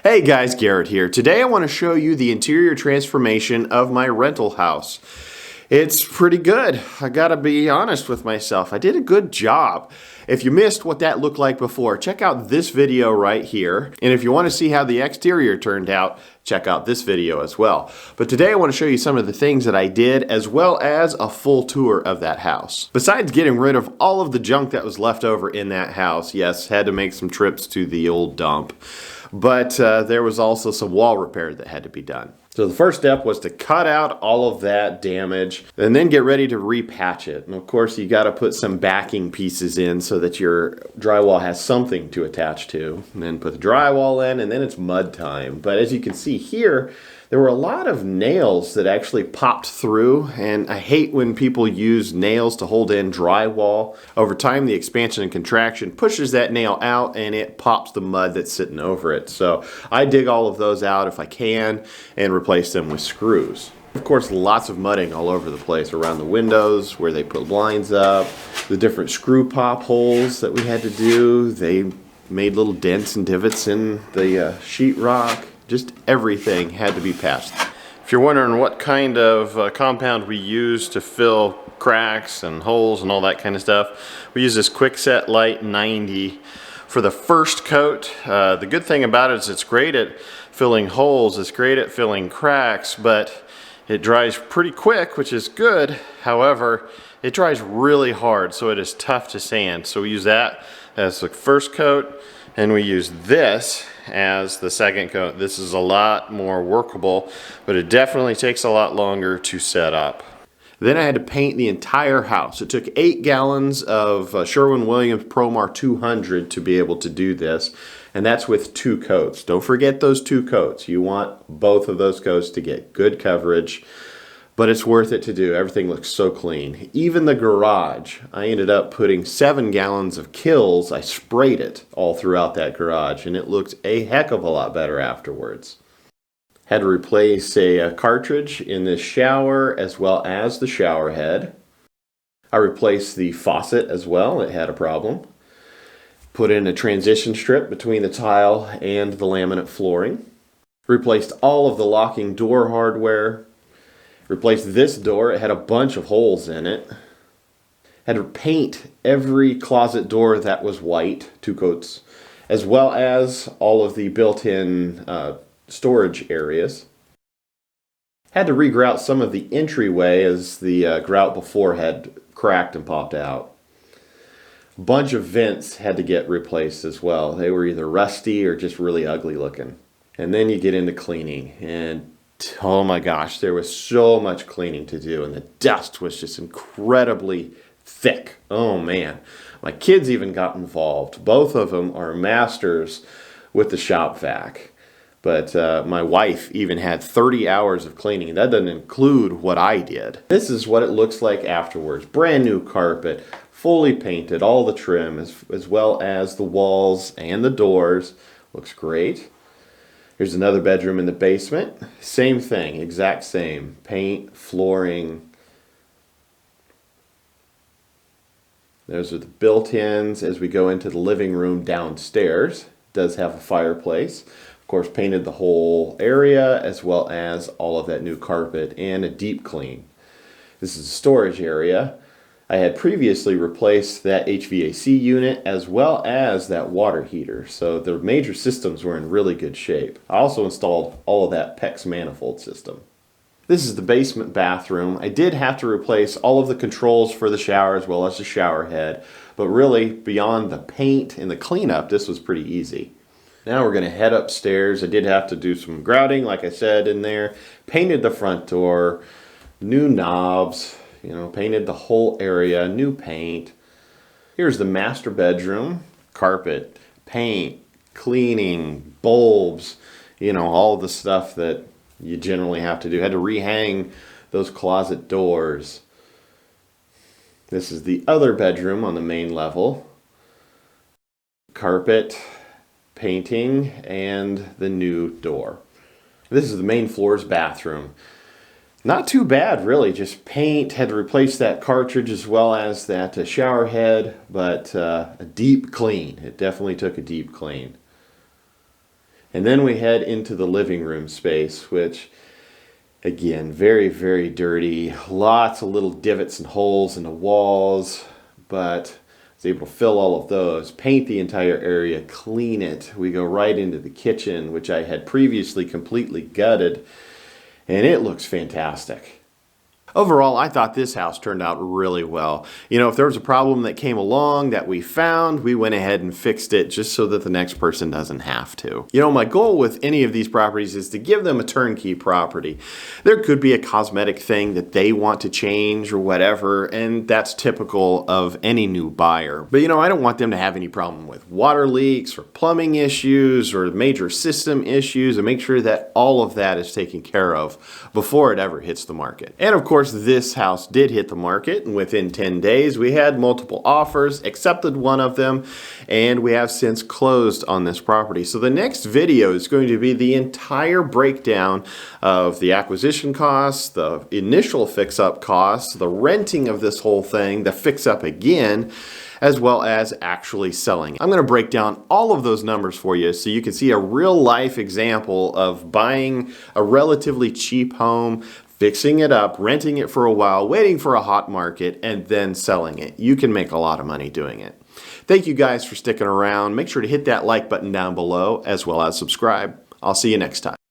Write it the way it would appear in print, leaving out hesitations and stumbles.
Hey guys, Garrett here. Today I want to show you the interior transformation of my rental house. It's pretty good. I gotta be honest with myself. I did a good job. If you missed what that looked like before, check out this video right here. And if you want to see how the exterior turned out, check out this video as well. But today I want to show you some of the things that I did, as well as a full tour of that house. Besides getting rid of all of the junk that was left over in that house, yes, had to make some trips to the old dump. But there was also some wall repair that had to be done. So the first step was to cut out all of that damage and then get ready to repatch it. And of course you got to put some backing pieces in so that your drywall has something to attach to. And then put the drywall in, and then it's mud time. But as you can see here, there were a lot of nails that actually popped through, and I hate when people use nails to hold in drywall. Over time, the expansion and contraction pushes that nail out and it pops the mud that's sitting over it. So I dig all of those out if I can and replace them with screws. Of course, lots of mudding all over the place around the windows where they put blinds up, the different screw pop holes that we had to do. They made little dents and divots in the sheetrock. Just everything had to be patched. If you're wondering what kind of compound we use to fill cracks and holes and all that kind of stuff, we use this Quickset Light 90 for the first coat. The good thing about it is it's great at filling holes, it's great at filling cracks, but it dries pretty quick, which is good. However, it dries really hard, so it is tough to sand. So we use that as the first coat, and we use this as the second coat. This is a lot more workable, but it definitely takes a lot longer to set up. Then I had to paint the entire house. It took 8 gallons of Sherwin-Williams Promar 200 to be able to do this, and that's with 2 coats. Don't forget those 2 coats. You want both of those coats to get good coverage, but it's worth it to do. Everything looks so clean. Even the garage, I ended up putting 7 gallons of Kills. I sprayed it all throughout that garage, and it looked a heck of a lot better afterwards. Had to replace a cartridge in this shower as well as the shower head. I replaced the faucet as well. It had a problem. Put in a transition strip between the tile and the laminate flooring. Replaced all of the locking door hardware. Replaced this door. It had a bunch of holes in it. Had to paint every closet door that was white, 2 coats, as well as all of the built-in storage areas. Had to regrout some of the entryway as the grout before had cracked and popped out. A bunch of vents had to get replaced as well. They were either rusty or just really ugly looking. And then you get into cleaning, and oh my gosh, there was so much cleaning to do, and the dust was just incredibly thick. Oh man, my kids even got involved. Both of them are masters with the shop vac. But my wife even had 30 hours of cleaning. That doesn't include what I did. This is what it looks like afterwards. Brand new carpet, fully painted, all the trim, as well as the walls and the doors. Looks great. Here's another bedroom in the basement. Same thing, exact same. Paint, flooring. Those are the built-ins as we go into the living room downstairs. It does have a fireplace. Of course, painted the whole area as well as all of that new carpet and a deep clean. This is a storage area. I had previously replaced that HVAC unit as well as that water heater, so the major systems were in really good shape. I also installed all of that PEX manifold system. This is the basement bathroom. I did have to replace all of the controls for the shower as well as the shower head, but really beyond the paint and the cleanup, this was pretty easy. Now we're going to head upstairs. I did have to do some grouting, like I said, in there. Painted the front door, new knobs, painted the whole area, new paint. Here's the master bedroom. Carpet, paint, cleaning, bulbs, all the stuff that you generally have to do. Had to rehang those closet doors. This is the other bedroom on the main level. Carpet, painting, and the new door. This is the main floor's bathroom. Not too bad, really. Just paint. Had to replace that cartridge as well as that shower head, but a deep clean. It definitely took a deep clean. And then we head into the living room space, which, again, very, very dirty. Lots of little divots and holes in the walls, but I was able to fill all of those, paint the entire area, clean it. We go right into the kitchen, which I had previously completely gutted, and it looks fantastic. Overall, I thought this house turned out really well. You know, if there was a problem that came along that we found, we went ahead and fixed it just so that the next person doesn't have to. You know, my goal with any of these properties is to give them a turnkey property. There could be a cosmetic thing that they want to change or whatever, and that's typical of any new buyer. But you know, I don't want them to have any problem with water leaks or plumbing issues or major system issues, and make sure that all of that is taken care of before it ever hits the market. And of course, this house did hit the market, and within 10 days we had multiple offers, accepted one of them, and we have since closed on this property. So the next video is going to be the entire breakdown of the acquisition costs, the initial fix-up costs, the renting of this whole thing, the fix-up again, as well as actually selling. I'm going to break down all of those numbers for you so you can see a real life example of buying a relatively cheap home, fixing it up, renting it for a while, waiting for a hot market, and then selling it. You can make a lot of money doing it. Thank you guys for sticking around. Make sure to hit that like button down below as well as subscribe. I'll see you next time.